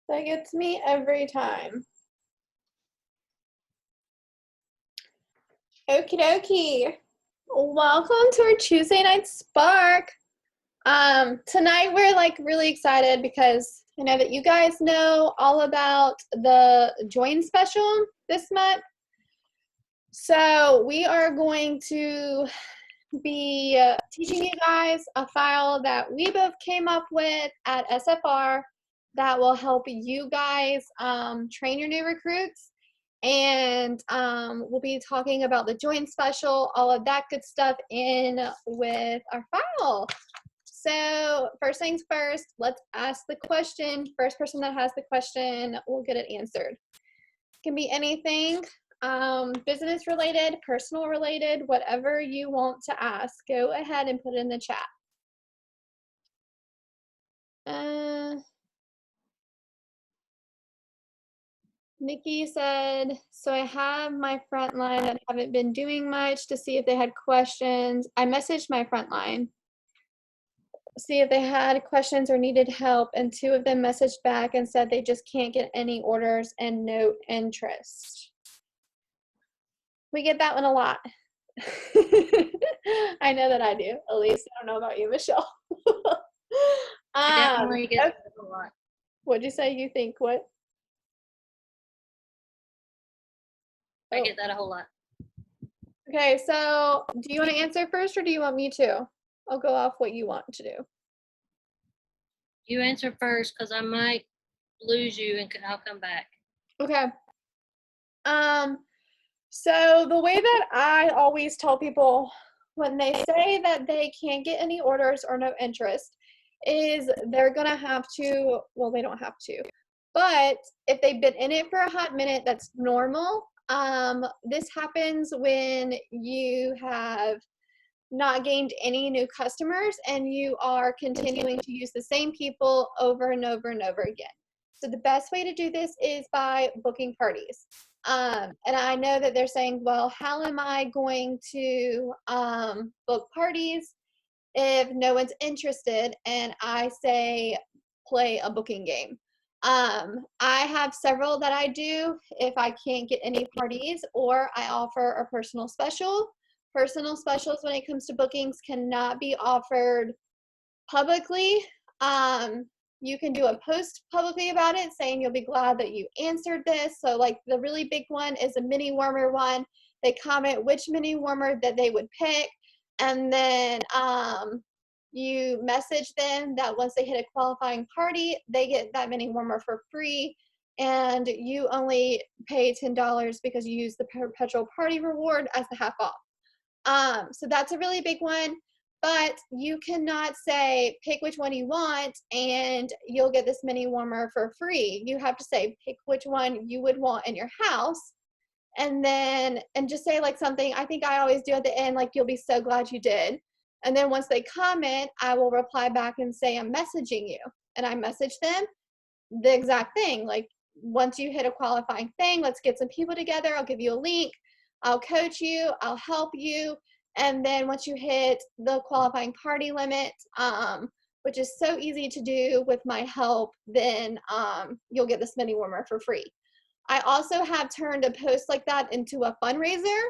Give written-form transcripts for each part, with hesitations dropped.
That gets me every time. Okie dokie. Welcome to our Tuesday night Spark. Tonight we're like really excited because I know that you guys know all about the join special this month. So we are going to be teaching you guys a file that we both came up with at SFR that will help you guys train your new recruits. And we'll be talking about the join special, all of that good stuff in with our file. So first things first, let's ask the question. First person that has the question will get it answered. It can be anything, business related, personal related, whatever you want to ask. Go ahead and put it in the chat. Nikki said, so I have my front line that haven't been doing much to see if they had questions. I messaged my front line, see if they had questions or needed help, and 2 of them messaged back and said they just can't get any orders and no interest. We get that one a lot. I know that I do, at least. I don't know about you, Michelle. Definitely get that a lot. What'd you say? You think what? I get that a whole lot. Okay, so do you want to answer first or do you want me to? I'll go off what you want to do. You answer first because I might lose you and I'll come back. Okay. So the way that I always tell people when they say that they can't get any orders or no interest is they're gonna have to, well, they don't have to, but if they've been in it for a hot minute, that's normal. This happens when you have not gained any new customers and you are continuing to use the same people over and over and over again. So the best way to do this is by booking parties. And I know that they're saying, well, how am I going to book parties if no one's interested? And I say, play a booking game. I have several that I do if I can't get any parties, or I offer a personal special. Personal specials when it comes to bookings cannot be offered publicly. You can do a post publicly about it saying you'll be glad that you answered this. So like the really big one is a mini warmer one. They comment which mini warmer that they would pick, and then you message them that once they hit a qualifying party, they get that mini warmer for free, and you only pay $10 because you use the perpetual party reward as the half off. So that's a really big one. But you cannot say, pick which one you want and you'll get this mini warmer for free. You have to say, pick which one you would want in your house. And then, and just say like something, I think I always do at the end, like, you'll be so glad you did. And then once they comment, I will reply back and say, I'm messaging you. And I message them the exact thing. Like, once you hit a qualifying thing, let's get some people together. I'll give you a link. I'll coach you. I'll help you. And then once you hit the qualifying party limit, which is so easy to do with my help, then you'll get this mini warmer for free. I also have turned a post like that into a fundraiser,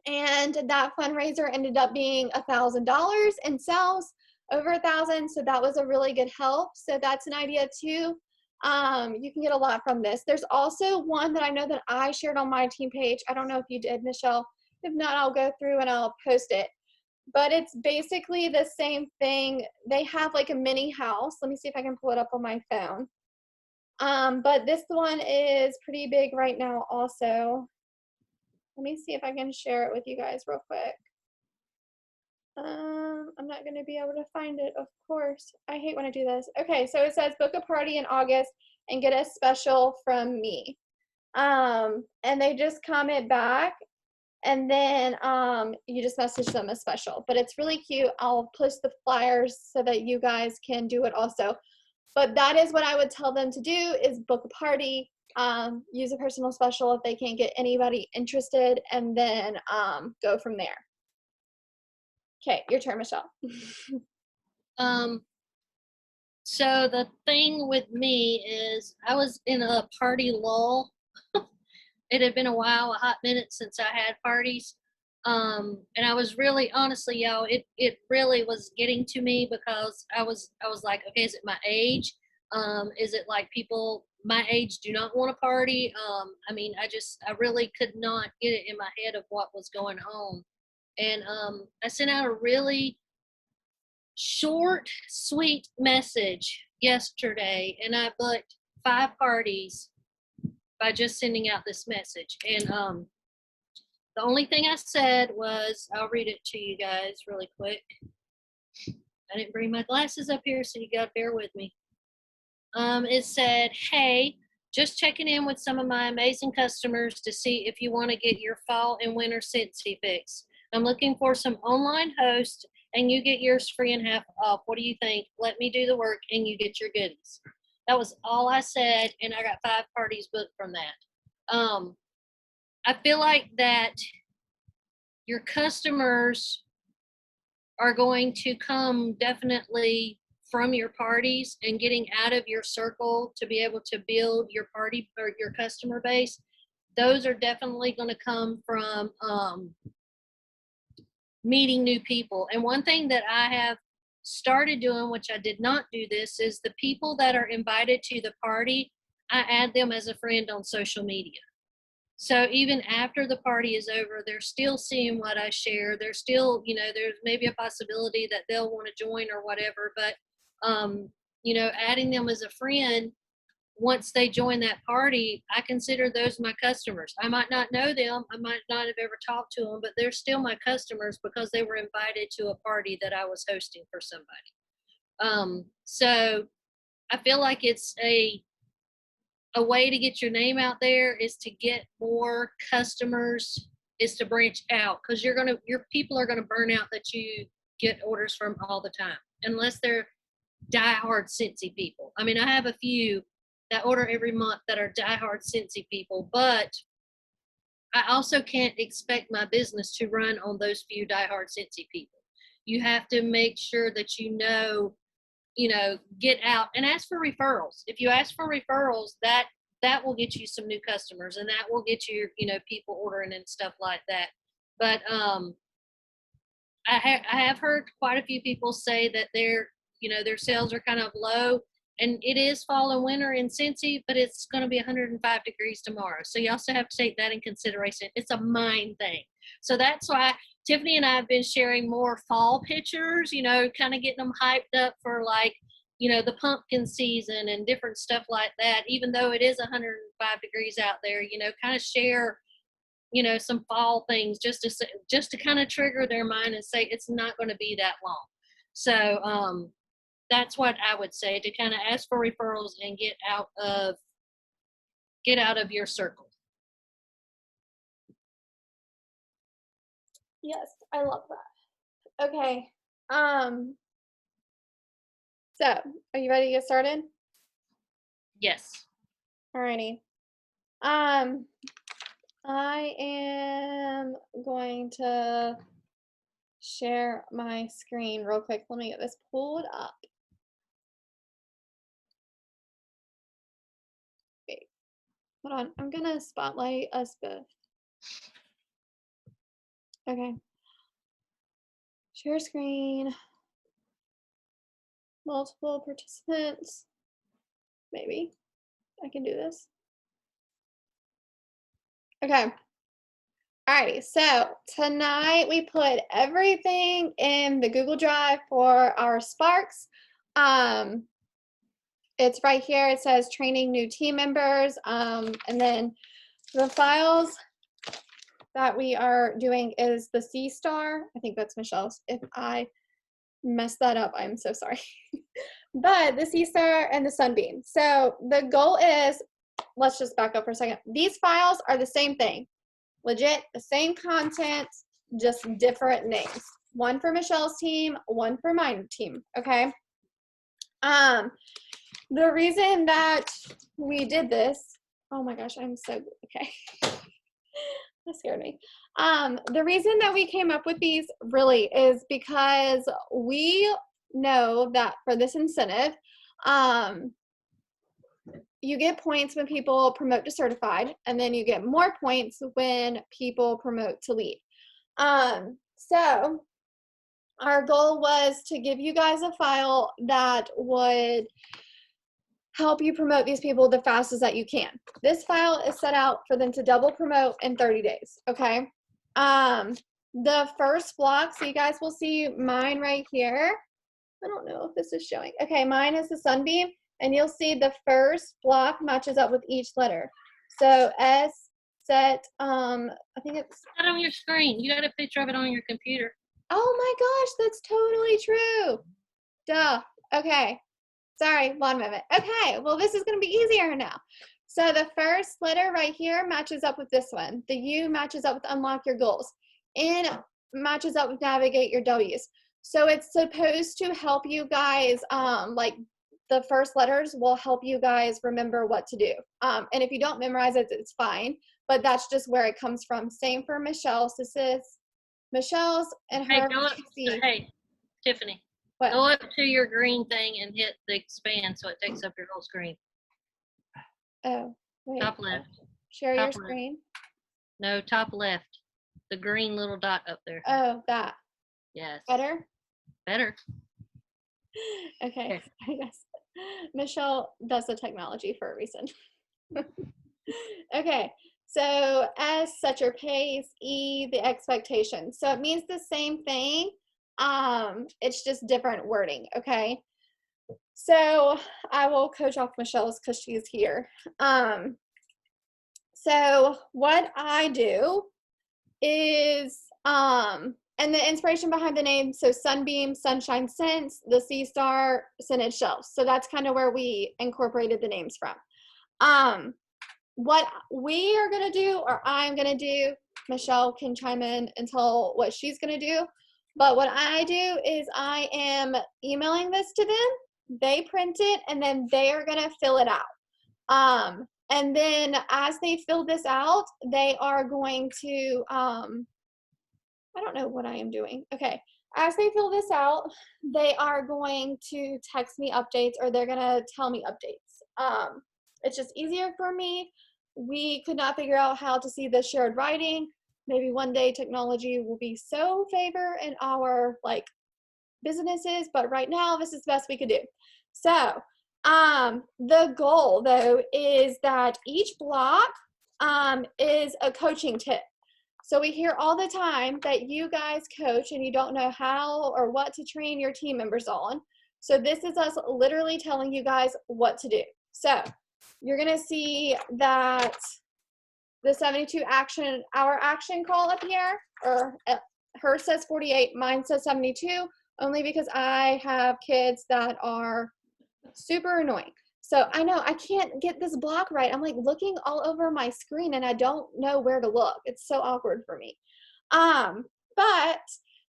and that fundraiser ended up being $1,000 in sales, over 1,000. So that was a really good help. So that's an idea too. You can get a lot from this. There's also one that I know that I shared on my team page. I don't know if you did, Michelle. If not, I'll go through and I'll post it. But it's basically the same thing. They have like a mini house. Let me see if I can pull it up on my phone. But this one is pretty big right now also. Let me see if I can share it with you guys real quick. I'm not going to be able to find it, of course. I hate when I do this. Okay, so it says book a party in August and get a special from me. And they just comment back, and then you just message them a special. But it's really cute. I'll post the flyers so that you guys can do it also. But that is what I would tell them to do, is book a party, use a personal special if they can't get anybody interested, and then go from there. Okay, your turn, Michelle. So the thing with me is I was in a party lull. It had been a while, a hot minute since I had parties. And I was really, honestly, y'all, it really was getting to me because I was like, okay, is it my age? Is it like people my age do not want to party? I mean, I really could not get it in my head of what was going on. And I sent out a really short, sweet message yesterday, and I booked 5 parties by just sending out this message. And the only thing I said was, I'll read it to you guys really quick. I didn't bring my glasses up here, so you got to bear with me. It said, hey, just checking in with some of my amazing customers to see if you want to get your fall and winter Scentsy fix. I'm looking for some online hosts, and you get yours free and half off. What do you think? Let me do the work, and you get your goodies. That was all I said, and I got 5 parties booked from that. I feel like that your customers are going to come definitely from your parties and getting out of your circle to be able to build your party or your customer base. Those are definitely going to come from meeting new people. And one thing that I have started doing, which I did not do this, is the people that are invited to the party, I add them as a friend on social media. So even after the party is over, they're still seeing what I share. They're still, there's maybe a possibility that they'll want to join or whatever, but, adding them as a friend, once they join that party, I consider those my customers. I might not know them. I might not have ever talked to them, but they're still my customers because they were invited to a party that I was hosting for somebody. So I feel like it's a way to get your name out there is to get more customers, is to branch out, because your people are gonna burn out that you get orders from all the time, unless they're diehard Scentsy people. I mean, I have a few that order every month that are diehard Scentsy people, but I also can't expect my business to run on those few diehard Scentsy people. You have to make sure that get out and ask for referrals. If you ask for referrals, that will get you some new customers, and that will get you, people ordering and stuff like that. But I have heard quite a few people say that their sales are kind of low, and it is fall and winter in Cincy, but it's going to be 105 degrees tomorrow. So you also have to take that in consideration. It's a mind thing. So that's why Tiffany and I have been sharing more fall pictures, kind of getting them hyped up for the pumpkin season and different stuff like that. Even though it is 105 degrees out there, kind of share, some fall things just to kind of trigger their mind and say it's not going to be that long. So that's what I would say, to kind of ask for referrals and get out of your circle. Yes, I love that. Okay. So, are you ready to get started? Yes. Alrighty. I am going to share my screen real quick. Let me get this pulled up. Wait, hold on. I'm gonna spotlight us both. Okay. Share screen. Multiple participants. Maybe I can do this. Okay. Alrighty, so tonight we put everything in the Google Drive for our Sparks. It's right here. It says training new team members. And then the files that we are doing is the C Star. I think that's Michelle's. If I messed that up, I'm so sorry. But the C Star and the Sunbeam. So the goal is, let's just back up for a second. These files are the same thing. Legit, the same content, just different names. One for Michelle's team, one for my team, okay? The reason that we did this, oh my gosh, I'm so, okay. That scared me. The reason that we came up with these really is because we know that for this incentive, You get points when people promote to certified, and then you get more points when people promote to lead. So our goal was to give you guys a file that would help you promote these people the fastest that you can. This file is set out for them to double promote in 30 days, okay? The first block, so you guys will see mine right here. I don't know if this is showing. Okay, mine is the Sunbeam, and you'll see the first block matches up with each letter. So S, set, I think it's. Not on your screen. You got a picture of it on your computer. Oh my gosh, that's totally true. Duh. Okay. Sorry, one moment. Okay, well, this is going to be easier now. So the first letter right here matches up with this one. The U matches up with unlock your goals. N matches up with navigate your W's. So it's supposed to help you guys, like the first letters will help you guys remember what to do. And if you don't memorize it, it's fine, but that's just where it comes from. Same for Michelle's. This is Michelle's and her. Hey, Tiffany. What? Go up to your green thing and hit the expand so it takes up your whole screen. Oh, wait. Top left. Share Top your left. screen. No, top left. The green little dot up there. Oh, that. Yes. Better? Better. Okay, I guess. Michelle does the technology for a reason. Okay, so S, set your pace. E, the expectation. So it means the same thing. It's just different wording, okay? So I will coach off Michelle's because she's here. So what I do is, and the inspiration behind the name, so Sunbeam, Sunshine Sense, the Sea Star, Scented Shells. So that's kind of where we incorporated the names from. What we are going to do, or I'm going to do, Michelle can chime in and tell what she's going to do. But what I do is I am emailing this to them. They print it, and then they are going to fill it out. And then as they fill this out, they are going to, I don't know what I am doing. Okay. As they fill this out, they are going to text me updates, or they're going to tell me updates. It's just easier for me. We could not figure out how to see the shared writing. Maybe one day technology will be so favor in our like businesses, but right now this is the best we could do. So the goal though is that each block is a coaching tip. So we hear all the time that you guys coach and you don't know how or what to train your team members on. So this is us literally telling you guys what to do. So you're gonna see that the 72 hour action call up here, or hers says 48, mine says 72, only because I have kids that are super annoying. So I know I can't get this block right. I'm like looking all over my screen and I don't know where to look. It's so awkward for me. But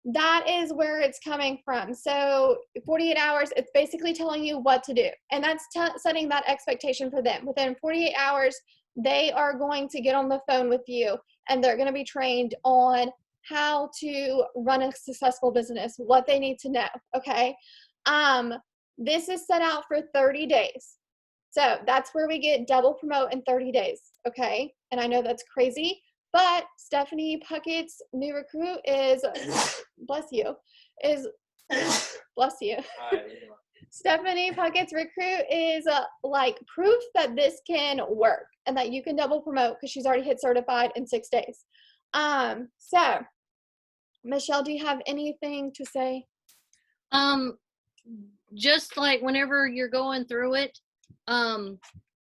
that is where it's coming from. So 48 hours, it's basically telling you what to do. And that's setting that expectation for them. Within 48 hours, they are going to get on the phone with you and they're going to be trained on how to run a successful business, what they need to know, okay? This is set out for 30 days. So that's where we get double promote in 30 days, okay? And I know that's crazy, but Stephanie Puckett's new recruit is, bless you. Stephanie Puckett's recruit is like proof that this can work and that you can double promote because she's already hit certified in 6 days. So Michelle, do you have anything to say? Just like whenever you're going through it,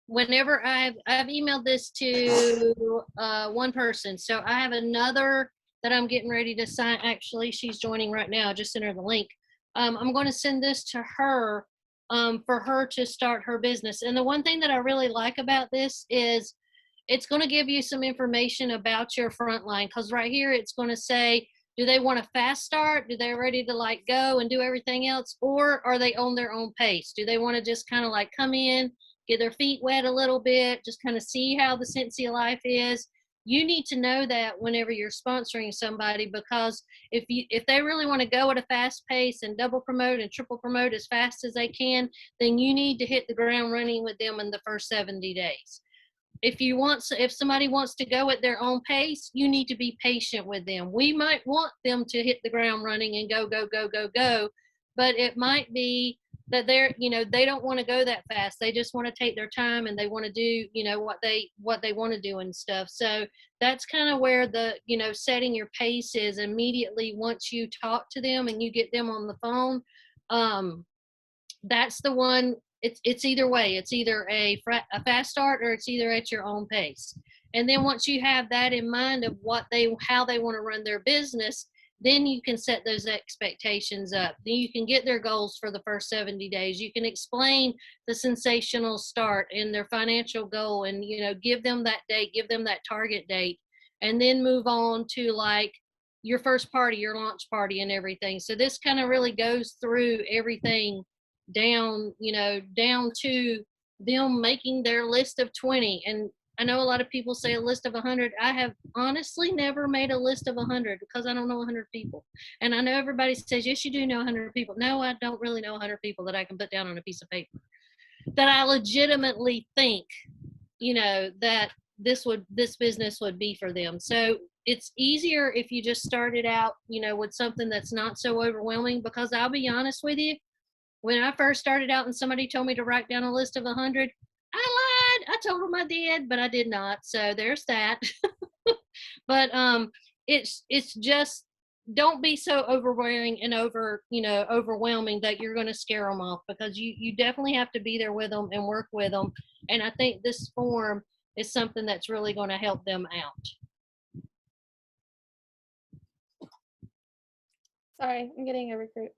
whenever I've emailed this to one person, so I have another that I'm getting ready to sign. Actually, she's joining right now. I just sent her the link. I'm going to send this to her for her to start her business. And the one thing that I really like about this is it's going to give you some information about your front line, because right here it's going to say, do they want a fast start? Do they ready to like go and do everything else? Or are they on their own pace? Do they want to just kind of like come in, get their feet wet a little bit, just kind of see how the Scentsy life is? you need to know that whenever you're sponsoring somebody, because if they really want to go at a fast pace and double promote and triple promote as fast as they can, then you need to hit the ground running with them in the first 70 days. If somebody wants to go at their own pace, you need to be patient with them. We might want them to hit the ground running and go, go, go, go, go, but it might be that they don't want to go that fast. They just want to take their time and they want to do, what they want to do and stuff. So that's kind of where the, setting your pace is immediately once you talk to them and you get them on the phone. That's the one. It's either way. It's either a fast start or it's either at your own pace. And then once you have that in mind of how they want to run their business, then you can set those expectations up. Then you can get their goals for the first 70 days. You can explain the sensational start and their financial goal and, give them that date, give them that target date, and then move on to like your first party, your launch party and everything. So this kind of really goes through everything down to them making their list of 20. And I know a lot of people say a list of 100. I have honestly never made a list of 100 because I don't know 100 people. And I know everybody says, yes, you do know 100 people. No, I don't really know 100 people that I can put down on a piece of paper that I legitimately think, that this business would be for them. So it's easier if you just started out, with something that's not so overwhelming, because I'll be honest with you, when I first started out and somebody told me to write down a list of 100, I lied. I told them I did, but I did not. So there's that. But it's just, don't be so overbearing and overwhelming that you're going to scare them off, because you definitely have to be there with them and work with them. And I think this form is something that's really going to help them out. Sorry, I'm getting a recruit.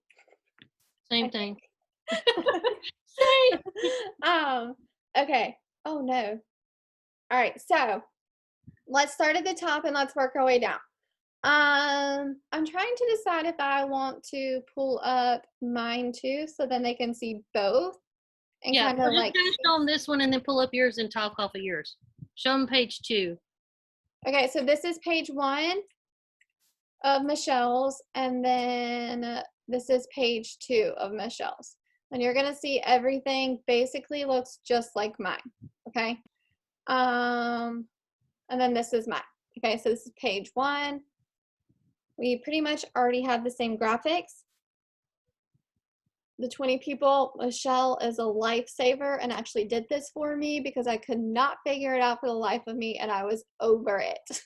Same thing. Okay. Oh no. All right, so let's start at the top and let's work our way down. I'm trying to decide if I want to pull up mine too, so then they can see both and kind of like show them this one and then pull up yours and talk off of yours. Show them page 2. Okay, so this is page 1 of Michelle's, and then this is page 2 of Michelle's. And you're gonna see everything basically looks just like mine, okay? And then this is mine. Okay, so this is page 1. We pretty much already have the same graphics. The 20 people, Michelle is a lifesaver and actually did this for me because I could not figure it out for the life of me and I was over it.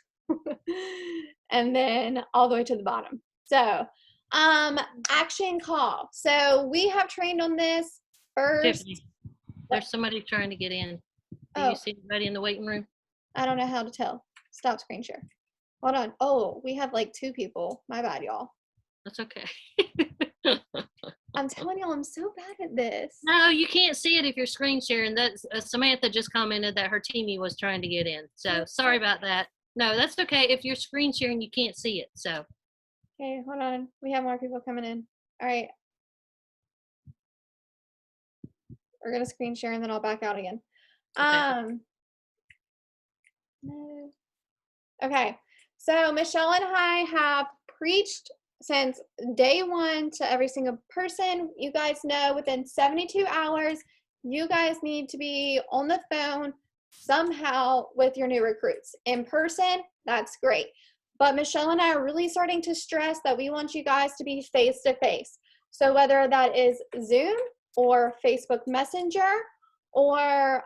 And then all the way to the bottom. So action call. So we have trained on this first. Tiffany, there's somebody trying to get in. Do you see anybody in the waiting room? I don't know how to tell. Stop screen share. Hold on. Oh, we have like 2 people. My bad, y'all. That's okay. I'm telling y'all, I'm so bad at this. No, you can't see it if you're screen sharing. That's Samantha just commented that her teamie was trying to get in. So sorry about that. No, that's okay. If you're screen sharing, you can't see it. So. Okay, hold on. We have more people coming in. All right. We're gonna screen share and then I'll back out again. Okay. No. Okay. So Michelle and I have preached since day 1 to every single person. You guys know within 72 hours, you guys need to be on the phone somehow with your new recruits. In person, that's great. But Michelle and I are really starting to stress that we want you guys to be face-to-face. So whether that is Zoom or Facebook Messenger or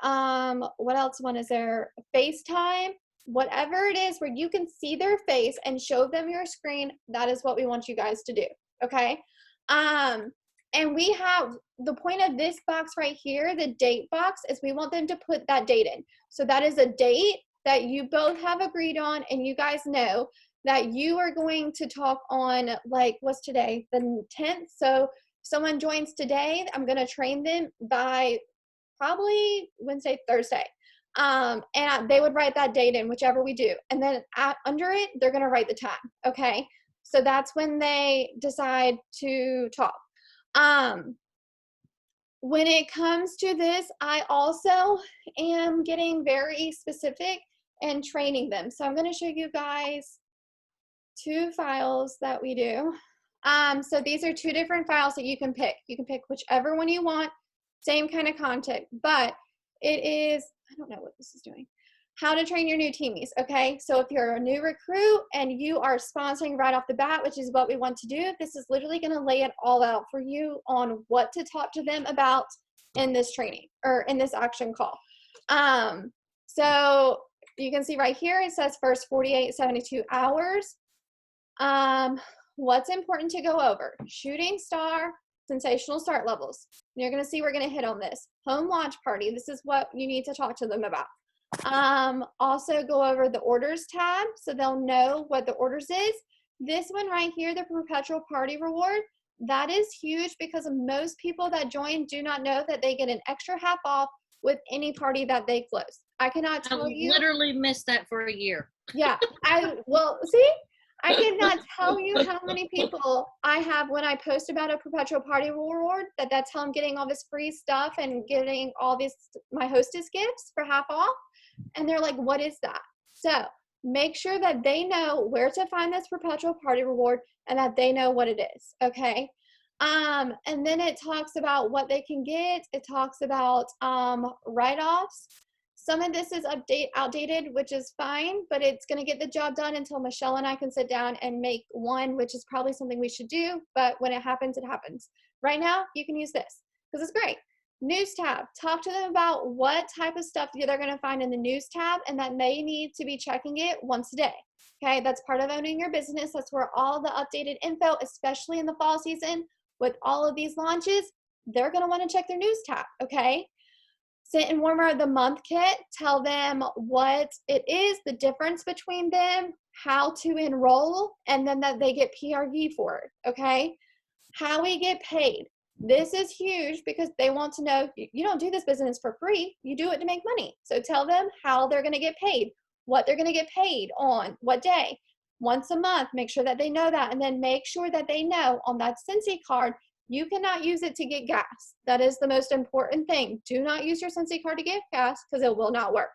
what else one is there? FaceTime. Whatever it is where you can see their face and show them your screen, that is what we want you guys to do, okay? And we have, the point of this box right here, the date box, is we want them to put that date in. So that is a date that you both have agreed on and you guys know that you are going to talk on, like, what's today? The 10th. So someone joins today, I'm gonna train them by probably Wednesday, Thursday. And they would write that date in, whichever we do. And then under it, they're going to write the time. Okay. So that's when they decide to talk. When it comes to this, I also am getting very specific and training them. So I'm going to show you guys 2 files that we do. So these are 2 different files that you can pick. You can pick whichever one you want, same kind of content, but it is, I don't know what this is doing. How to train your new teamies, okay? So if you're a new recruit and you are sponsoring right off the bat, which is what we want to do, this is literally gonna lay it all out for you on what to talk to them about in this training or in this action call. So you can see right here, it says first 48, 72 hours. What's important to go over? Shooting star, sensational start levels. You're going to see we're going to hit on this. Home launch party. This is what you need to talk to them about. Also go over the orders tab so they'll know what the orders is. This one right here, the perpetual party reward, that is huge because most people that join do not know that they get an extra half off with any party that they close. I cannot tell you. I literally missed that for a year. Yeah, well, see? I cannot tell you how many people I have when I post about a perpetual party reward that's how I'm getting all this free stuff and getting all these my hostess gifts for half off. And they're like, what is that? So make sure that they know where to find this perpetual party reward and that they know what it is. Okay. And then it talks about what they can get. It talks about write-offs. Some of this is outdated, which is fine, but it's going to get the job done until Michelle and I can sit down and make one, which is probably something we should do. But when it happens, it happens. Right now, you can use this because it's great. News tab. Talk to them about what type of stuff they're going to find in the news tab and that they need to be checking it once a day. Okay, that's part of owning your business. That's where all the updated info, especially in the fall season with all of these launches, they're going to want to check their news tab. Okay. Scent and Warmer of the Month kit, tell them what it is, the difference between them, how to enroll, and then that they get PRV for it, okay? How we get paid. This is huge because they want to know you don't do this business for free, you do it to make money. So tell them how they're gonna get paid, what they're gonna get paid on, what day, once a month, make sure that they know that, and then make sure that they know on that Scentsy card, you cannot use it to get gas. That is the most important thing. Do not use your Scentsy card to get gas because it will not work.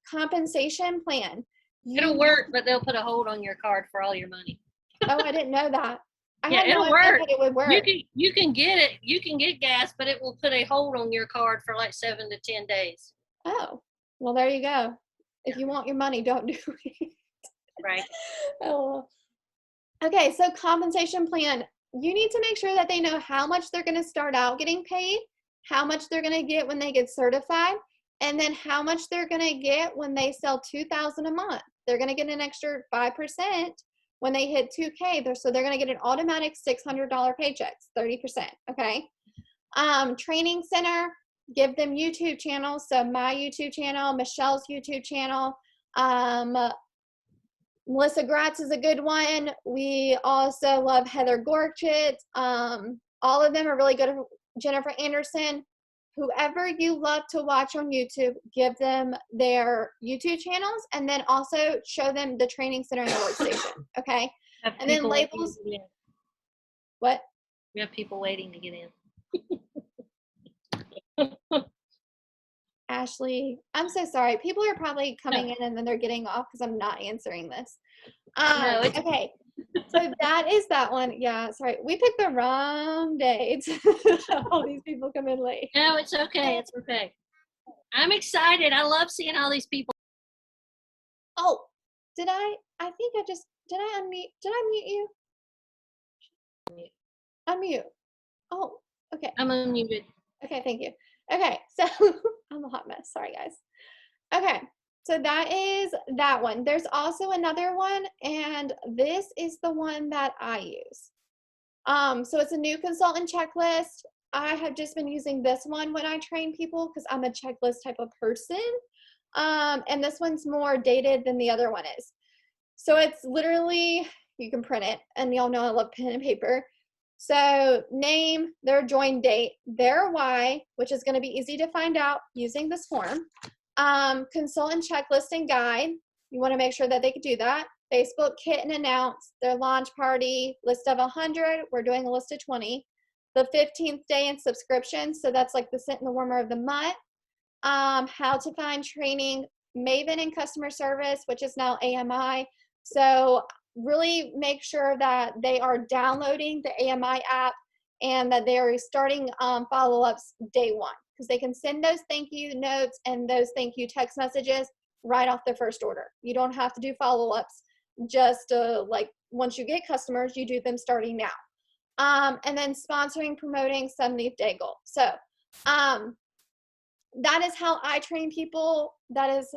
Compensation plan. It'll work, but they'll put a hold on your card for all your money. Oh, I didn't know that. Yeah, it'll work. It would work. You can get it. You can get gas, but it will put a hold on your card for like 7 to 10 days. Oh, well, there you go. If you want your money, don't do it. Right. Oh. Okay, so compensation plan. You need to make sure that they know how much they're going to start out getting paid, how much they're going to get when they get certified, and then how much they're going to get when they sell $2,000 a month. They're going to get an extra 5% when they hit 2K. So they're going to get an automatic $600 paychecks, 30%, okay? Training center, give them YouTube channels. So my YouTube channel, Michelle's YouTube channel, Melissa Gratz is a good one. We also love Heather Gorchit. All of them are really good. Jennifer Anderson. Whoever you love to watch on YouTube, give them their YouTube channels and then also show them the training center and the workstation. Okay. And then labels. What? We have people waiting to get in. Ashley, I'm so sorry. People are probably coming in and then they're getting off because I'm not answering this. No, okay. So that is that one. Yeah, sorry. We picked the wrong dates. All these people come in late. No, it's okay. It's okay. I'm excited. I love seeing all these people. Oh, did I think I just, did I unmute? Did I mute you? Unmute. Oh, okay. I'm unmuted. Okay, thank you. Okay, so I'm a hot mess. Sorry, guys. Okay, so that is that one. There's also another one, and this is the one that I use. So it's a new consultant checklist. I have just been using this one when I train people because I'm a checklist type of person. And this one's more dated than the other one is. So it's literally, you can print it, and y'all know I love pen and paper. So name, their join date, their why, which is going to be easy to find out using this form. Consultant checklist and guide. You want to make sure that they can do that. Facebook kit and announce, their launch party, list of 100. We're doing a list of 20. The 15th day in subscription. So that's like the scent and the warmer of the month. How to find training Maven in customer service, which is now AMI. So really make sure that they are downloading the AMI app and that they are starting follow-ups day one, because they can send those thank you notes and those thank you text messages right off the first order. You don't have to do follow-ups. Just like once you get customers, you do them starting now. And then sponsoring, promoting 70th day goal. So that is how I train people. That is,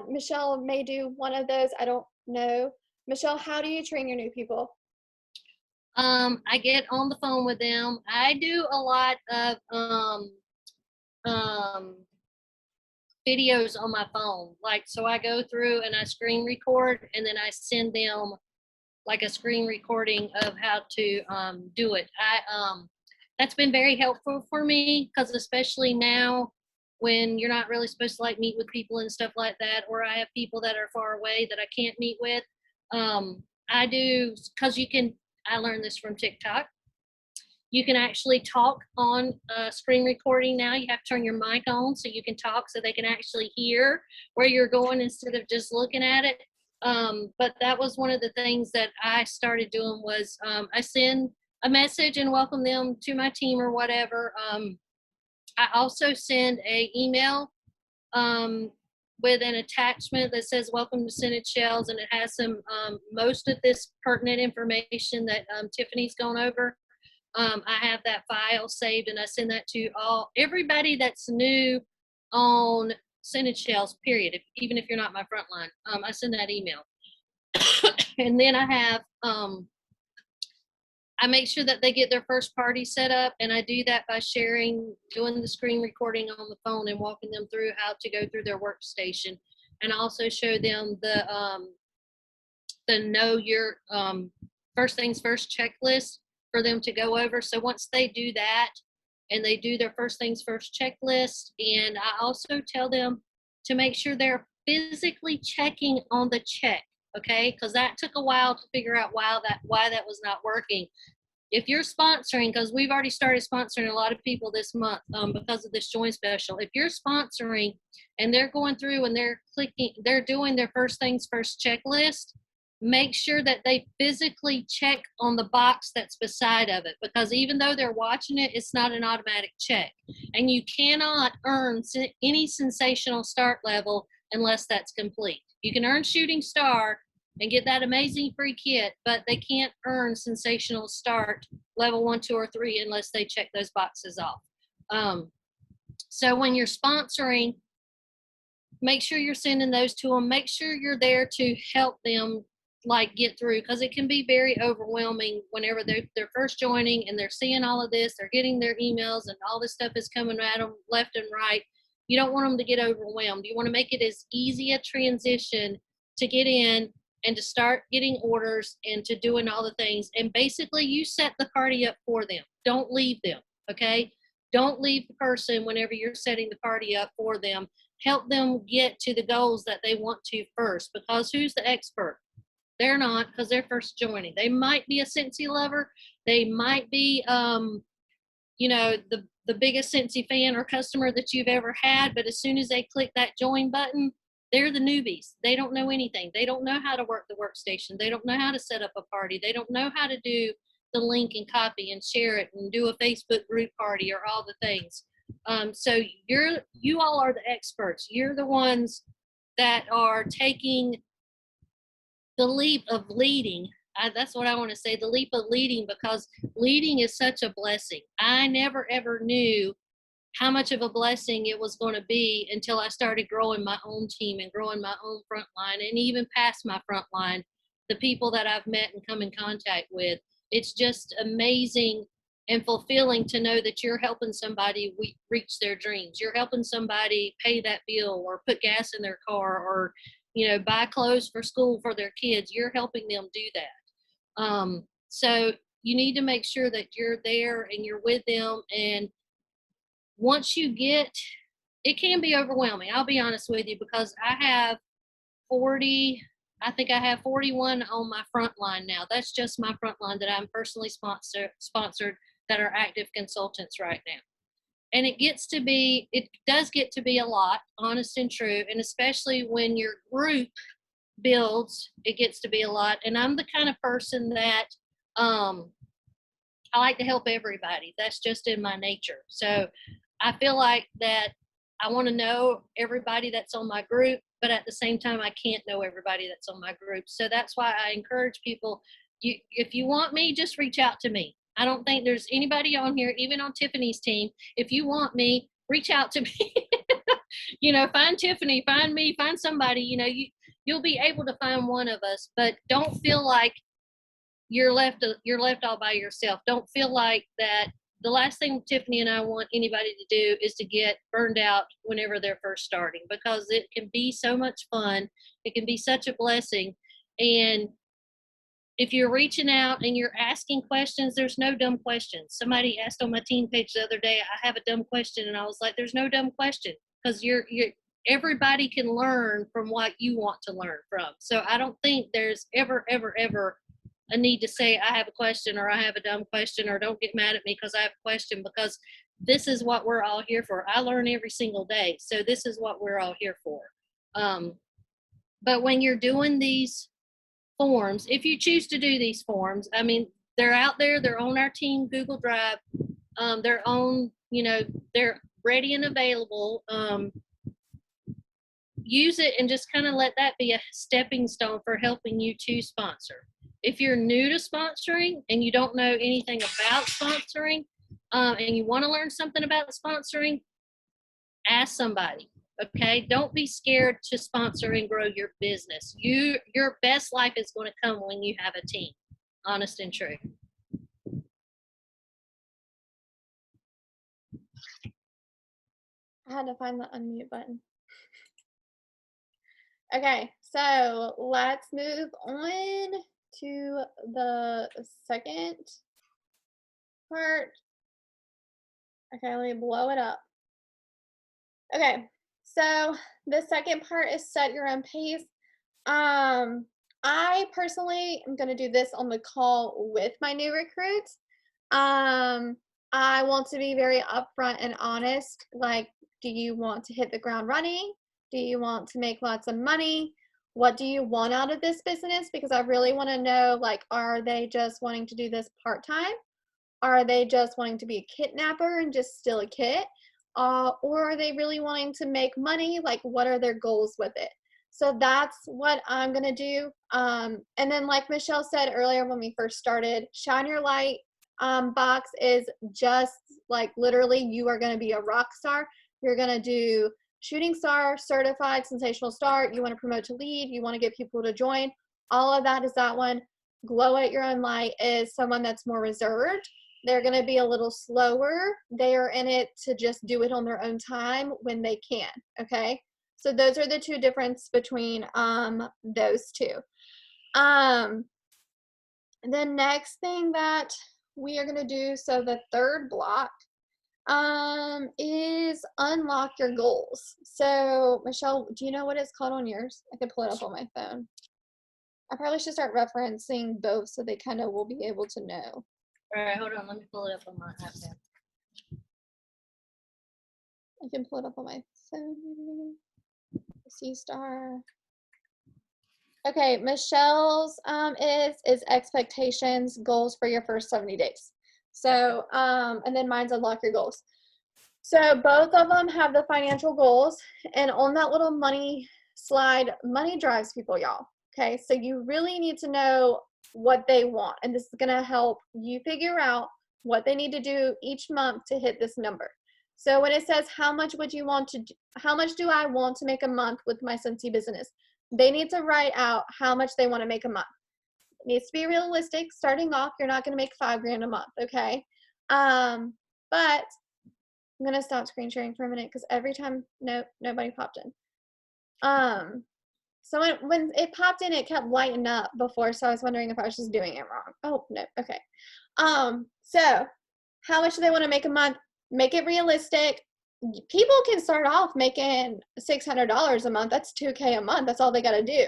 Michelle may do one of those. I don't know. Michelle, how do you train your new people? I get on the phone with them. I do a lot of videos on my phone. Like, so I go through and I screen record, and then I send them like a screen recording of how to do it. That's been very helpful for me, because especially now when you're not really supposed to like meet with people and stuff like that, or I have people that are far away that I can't meet with. I do, because I learned this from TikTok. You can actually talk on screen recording now. You have to turn your mic on so you can talk, so they can actually hear where you're going instead of just looking at it. But that was one of the things that I started doing was I send a message and welcome them to my team or whatever. I also send a email with an attachment that says welcome to Scented Shells, and it has some most of this pertinent information that Tiffany's gone over. I have that file saved, and I send that to everybody that's new on Scented Shells, period. Even if you're not my frontline, I send that email. And then I have I make sure that they get their first party set up, and I do that by doing the screen recording on the phone and walking them through how to go through their workstation, and also show them the know your first things first checklist for them to go over. So once they do that and they do their first things first checklist, and I also tell them to make sure they're physically checking on the check, okay? Because that took a while to figure out why that was not working. If you're sponsoring, because we've already started sponsoring a lot of people this month because of this join special. If you're sponsoring and they're going through and they're doing their first things first checklist, make sure that they physically check on the box that's beside of it, because even though they're watching it, it's not an automatic check. And you cannot earn any sensational start level unless that's complete. You can earn shooting star and get that amazing free kit, but they can't earn sensational start level 1, 2, or 3 unless they check those boxes off. So when you're sponsoring, make sure you're sending those to them. Make sure you're there to help them like get through, because it can be very overwhelming whenever they're first joining and they're seeing all of this, they're getting their emails and all this stuff is coming at them left and right. You don't want them to get overwhelmed. You want to make it as easy a transition to get in and to start getting orders and to doing all the things. And basically you set the party up for them. Don't leave them, okay? Don't leave the person whenever you're setting the party up for them. Help them get to the goals that they want to first, because who's the expert? They're not, because they're first joining. They might be a Scentsy lover. They might be, you know, the biggest Scentsy fan or customer that you've ever had. But as soon as they click that join button, they're the newbies. They don't know anything. They don't know how to work the workstation. They don't know how to set up a party. They don't know how to do the link and copy and share it and do a Facebook group party or all the things. So you all are the experts. You're the ones that are taking the leap of leading. That's what I want to say, the leap of leading, because leading is such a blessing. I never ever knew how much of a blessing it was going to be until I started growing my own team and growing my own front line, and even past my front line, the people that I've met and come in contact with. It's just amazing and fulfilling to know that you're helping somebody reach their dreams. You're helping somebody pay that bill or put gas in their car, or, you know, buy clothes for school for their kids. You're helping them do that. So you need to make sure that you're there and you're with them. And once you get, it can be overwhelming. I'll be honest with you, because I have 41 on my front line now. That's just my front line that I'm personally sponsored that are active consultants right now. And it does get to be a lot, honest and true. And especially when your group builds, it gets to be a lot. And I'm the kind of person that I like to help everybody. That's just in my nature. So I feel like that I want to know everybody that's on my group, but at the same time, I can't know everybody that's on my group. So that's why I encourage people, if you want me, just reach out to me. I don't think there's anybody on here, even on Tiffany's team. If you want me, reach out to me. Find Tiffany, find me, find somebody. You'll be able to find one of us, but don't feel like you're left all by yourself. Don't feel like that. The last thing Tiffany and I want anybody to do is to get burned out whenever they're first starting, because it can be so much fun. It can be such a blessing. And if you're reaching out and you're asking questions, there's no dumb questions. Somebody asked on my team page the other day, I have a dumb question. And I was like, there's no dumb question, because everybody can learn from what you want to learn from. So I don't think there's ever a need to say I have a question, or I have a dumb question, or don't get mad at me because I have a question, because this is what we're all here for. I learn every single day. So this is what we're all here for. But when you're doing these forms, if you choose to do these forms, I mean, they're out there, they're on our team Google Drive, they're on, they're ready and available. Use it and just kind of let that be a stepping stone for helping you to sponsor. If you're new to sponsoring and you don't know anything about sponsoring, and you want to learn something about sponsoring, ask somebody. Okay, don't be scared to sponsor and grow your business. Your best life is going to come when you have a team, honest and true. I had to find the unmute button. Okay, so let's move on to the second part. Okay, let me blow it up. Okay, so the second part is set your own pace. I personally am going to do this on the call with my new recruits. I want to be very upfront and honest. Like, do you want to hit the ground running? Do you want to make lots of money? What do you want out of this business? Because I really want to know, like, are they just wanting to do this part-time? Are they just wanting to be a kidnapper and just steal a kit? Or are they really wanting to make money? Like, what are their goals with it? So that's what I'm going to do. And then, like Michelle said earlier when we first started, Shine Your Light box is just like literally you are going to be a rock star. You're going to do shooting star, certified, sensational star. You want to promote to lead. You want to get people to join. All of that is that one. Glow at Your Own Light is someone that's more reserved. They're going to be a little slower. They are in it to just do it on their own time when they can, okay? So those are the two differences between those two. The next thing that we are going to do, so the third block, is unlock your goals. So Michelle, do you know what it's called on yours? I can pull it up on my phone. I probably should start referencing both so they kind of will be able to know. All right, hold on. Let me pull it up on my iPad. I can pull it up on my phone. C star. Okay, Michelle's is expectations, goals for your first 70 days. So, and then mine's unlock your goals. So both of them have the financial goals, and on that little money slide, money drives people, y'all. Okay, so you really need to know what they want, and this is going to help you figure out what they need to do each month to hit this number. So when it says how much would you want to do, how much do I want to make a month with my Scentsy business, they need to write out how much they want to make a month. It needs to be realistic. Starting off, you're not going to make $5 grand a month, okay? But I'm going to stop screen sharing for a minute because every time nobody popped in. So when it popped in, it kept lighting up before, so I was wondering if I was just doing it wrong. Oh, no, okay. So how much do they want to make a month? Make it realistic. People can start off making $600 a month. That's $2K a month. That's all they got to do.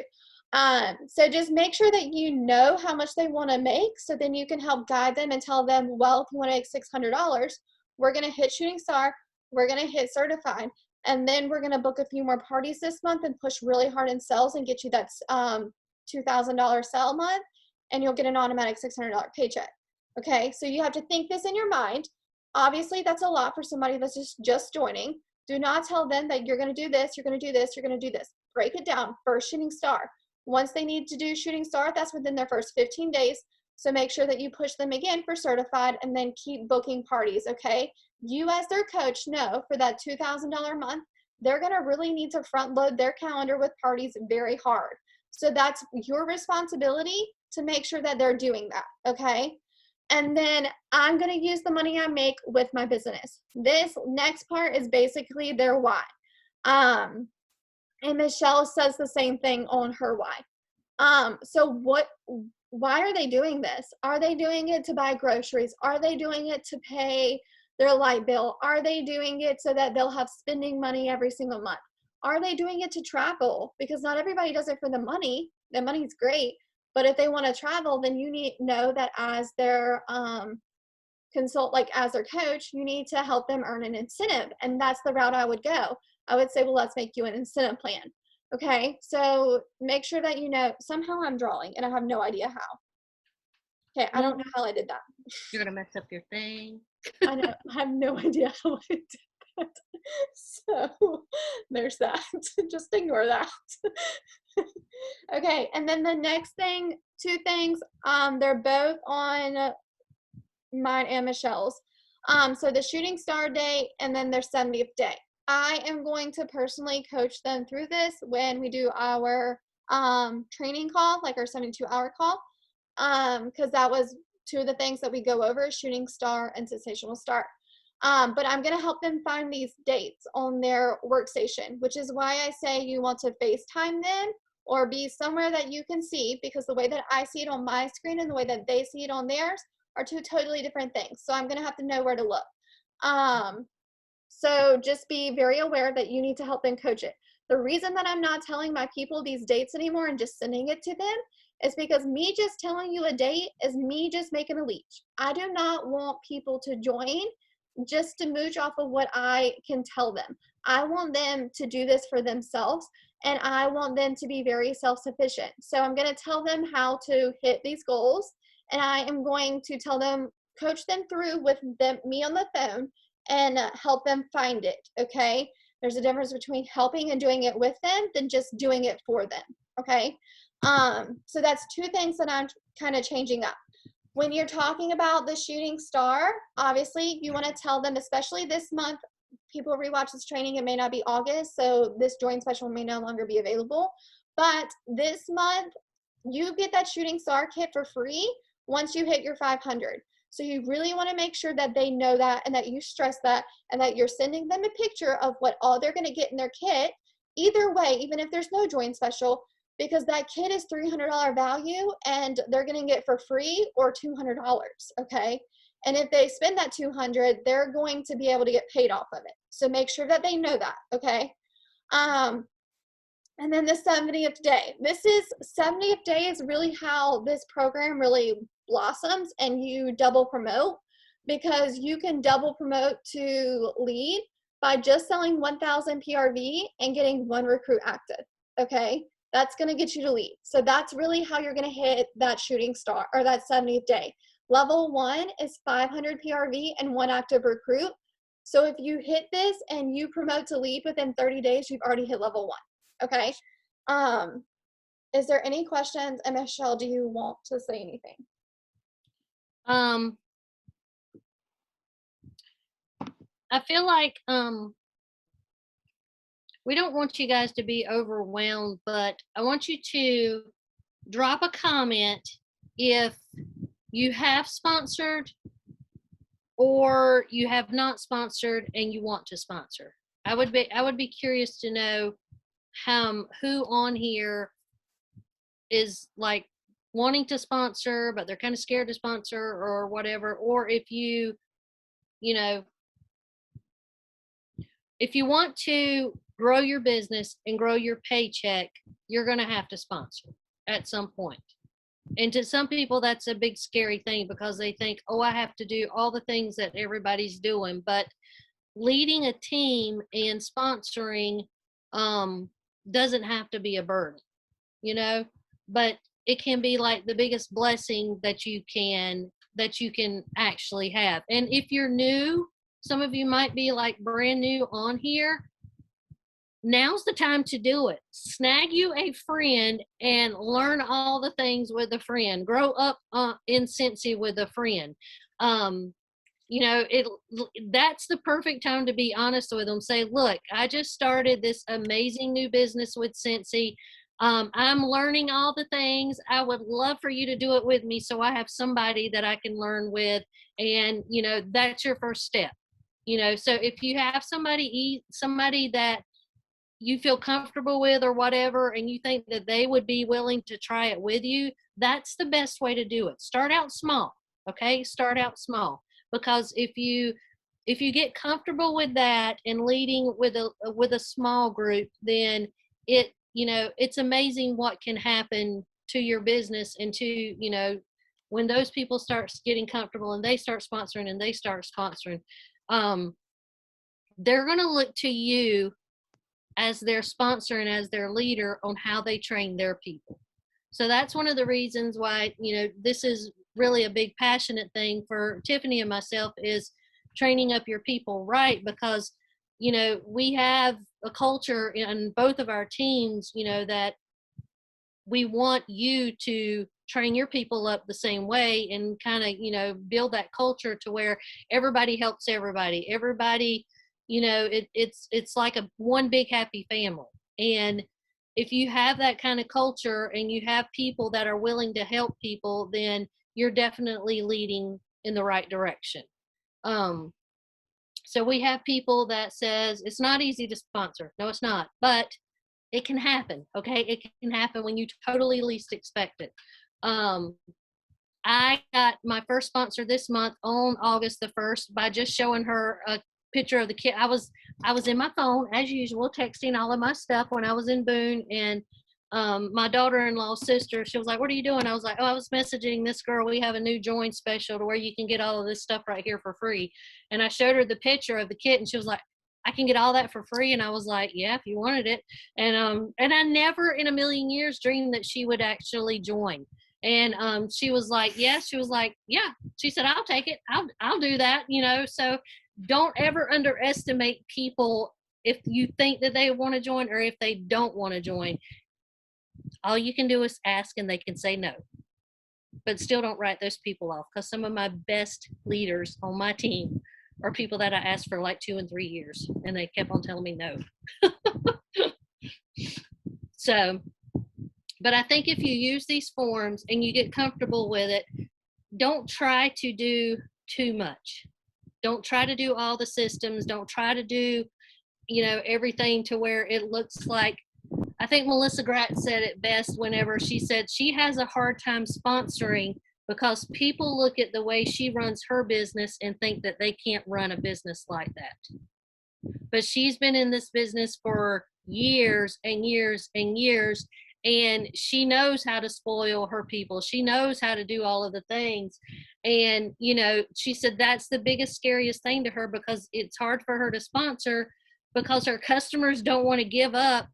So just make sure that you know how much they want to make, so then you can help guide them and tell them, well, if you want to make $600, we're going to hit Shooting Star. we're going to hit certified, and then we're going to book a few more parties this month and push really hard in sales and get you that $2,000 sale month, and you'll get an automatic $600 paycheck. Okay, so you have to think this in your mind. Obviously, that's a lot for somebody that's just joining. Do not tell them that you're going to do this, you're going to do this, you're going to do this. Break it down. First shooting star. Once they need to do shooting star, that's within their first 15 days. So make sure that you push them again for certified, and then keep booking parties, okay? You as their coach know for that $2,000 month, they're going to really need to front load their calendar with parties very hard. So that's your responsibility to make sure that they're doing that, okay? And then I'm going to use the money I make with my business. This next part is basically their why. And Michelle says the same thing on her why. So why are they doing this? Are they doing it to buy groceries? Are they doing it to pay their light bill? Are they doing it so that they'll have spending money every single month? Are they doing it to travel? Because not everybody does it for the money. The money's great. But if they want to travel, then you need to know that as their as their coach, you need to help them earn an incentive. And that's the route I would go. I would say, well, let's make you an incentive plan. Okay, so make sure that you know, somehow I'm drawing and I have no idea how. Okay, I don't know how I did that. You're going to mess up your thing. I know, I have no idea how I did that. So there's that. Just ignore that. Okay, and then the next thing, two things, they're both on mine and Michelle's. So the shooting star day and then their 70th day. I am going to personally coach them through this when we do our training call, like our 72-hour call, because that was two of the things that we go over, shooting star and sensational start. But I'm going to help them find these dates on their workstation, which is why I say you want to FaceTime them or be somewhere that you can see, because the way that I see it on my screen and the way that they see it on theirs are two totally different things. So I'm going to have to know where to look. So just be very aware that you need to help them coach it. The reason that I'm not telling my people these dates anymore and just sending it to them is because me just telling you a date is me just making a leech. I do not want people to join just to mooch off of what I can tell them. I want them to do this for themselves, and I want them to be very self-sufficient. So I'm going to tell them how to hit these goals, and I am going to tell them, coach them through with them, me on the phone, and help them find it, okay? There's a difference between helping and doing it with them than just doing it for them, okay? So that's two things that I'm kind of changing up. When you're talking about the shooting star, obviously you want to tell them, especially this month, people rewatch this training, it may not be August, so this join special may no longer be available. But this month, you get that shooting star kit for free once you hit your 500. So you really want to make sure that they know that and that you stress that and that you're sending them a picture of what all they're going to get in their kit. Either way, even if there's no join special, because that kit is $300 value and they're going to get for free or $200, okay? And if they spend that $200, they're going to be able to get paid off of it. So make sure that they know that, okay? And then the 70th day. 70th day is really how this program really blossoms, and you double promote, because you can double promote to lead by just selling 1,000 PRV and getting one recruit active, okay? That's going to get you to lead. So that's really how you're going to hit that shooting star or that 70th day. Level 1 is 500 PRV and one active recruit. So if you hit this and you promote to lead within 30 days, you've already hit level 1. Okay. Is there any questions? And Michelle, do you want to say anything? I feel like we don't want you guys to be overwhelmed, but I want you to drop a comment if you have sponsored or you have not sponsored and you want to sponsor. I would be curious to know who on here is like wanting to sponsor but they're kind of scared to sponsor or whatever, or if you know, if you want to grow your business and grow your paycheck, you're going to have to sponsor at some point. And to some people, that's a big scary thing because they think, oh, I have to do all the things that everybody's doing. But leading a team and sponsoring doesn't have to be a burden, you know, but it can be like the biggest blessing that you can actually have. And if you're new, some of you might be like brand new on here, now's the time to do it. Snag you a friend and learn all the things with a friend. Grow up in Cincy with a friend. You know, that's the perfect time to be honest with them. Say, look, I just started this amazing new business with Cincy. I'm learning all the things. I would love for you to do it with me, so I have somebody that I can learn with. And you know, that's your first step. You know, so if you have somebody that you feel comfortable with or whatever, and you think that they would be willing to try it with you, that's the best way to do it. Start out small. Okay, start out small, because if you get comfortable with that and leading with a small group, then it, you know, it's amazing what can happen to your business. And to, you know, when those people start getting comfortable and they start sponsoring they're going to look to you as their sponsor and as their leader on how they train their people. So that's one of the reasons why, you know, this is really a big passionate thing for Tiffany and myself, is training up your people right, because, you know, we have a culture in both of our teams, you know, that we want you to train your people up the same way and kind of, you know, build that culture to where everybody helps everybody, you know, it's like a one big happy family. And if you have that kind of culture and you have people that are willing to help people, then you're definitely leading in the right direction. So we have people that says it's not easy to sponsor. No, it's not, but it can happen. Okay, it can happen when you totally least expect it. I got my first sponsor this month on August the 1st by just showing her a picture of the kit. I was in my phone as usual, texting all of my stuff when I was in Boone, and my daughter-in-law's sister, she was like, "What are you doing?" I was like, "Oh, I was messaging this girl. We have a new join special to where you can get all of this stuff right here for free." And I showed her the picture of the kit, and she was like, "I can get all that for free?" And I was like, "Yeah, if you wanted it." And I never in a million years dreamed that she would actually join. And she was like, "Yes." She was like, "Yeah." She said, "I'll take it. I'll do that." You know, so don't ever underestimate people if you think that they want to join or if they don't want to join. All you can do is ask and they can say no. But still don't write those people off, because some of my best leaders on my team are people that I asked for like 2 and 3 years and they kept on telling me no. So, but I think if you use these forms and you get comfortable with it, don't try to do too much. Don't try to do all the systems. Don't try to do, you know, everything to where it looks like, I think Melissa Gratt said it best whenever she said she has a hard time sponsoring because people look at the way she runs her business and think that they can't run a business like that. But she's been in this business for years and years and years, and she knows how to spoil her people. She knows how to do all of the things. And, you know, she said that's the biggest, scariest thing to her, because it's hard for her to sponsor because her customers don't want to give up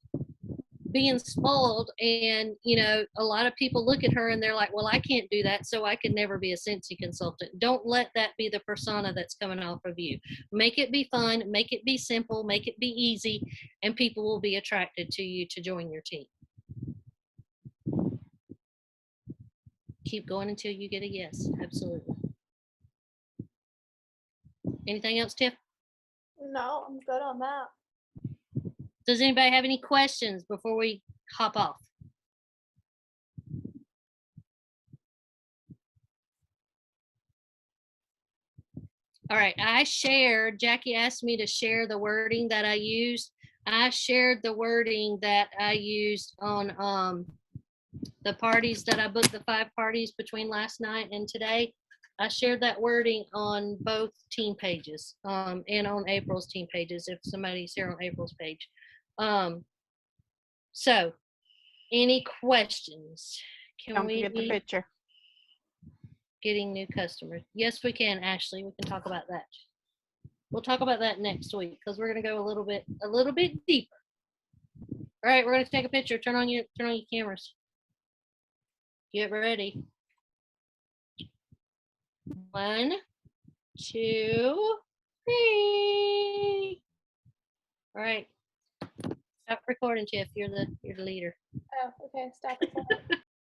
being spoiled. And, you know, a lot of people look at her and they're like, well, I can't do that, so I could never be a Cincy consultant. Don't let that be the persona that's coming off of you. Make it be fun, make it be simple, make it be easy, and people will be attracted to you to join your team. Keep going until you get a yes. Absolutely. Anything else, Tiff? No, I'm good on that. Does anybody have any questions before we hop off? All right, I shared, Jackie asked me to share the wording that I used. I shared the wording that I used on the parties that I booked, the 5 parties between last night and today. I shared that wording on both team pages, and on April's team pages, if somebody's here on April's page. So, any questions? Don't forget the picture. Getting new customers. Yes, we can, Ashley. We can talk about that. We'll talk about that next week because we're gonna go a little bit deeper. All right, we're gonna take a picture. Turn on your cameras. Get ready. 1, 2, 3. All right. Stop recording, Tiff. You're the leader. Oh, okay. Stop recording.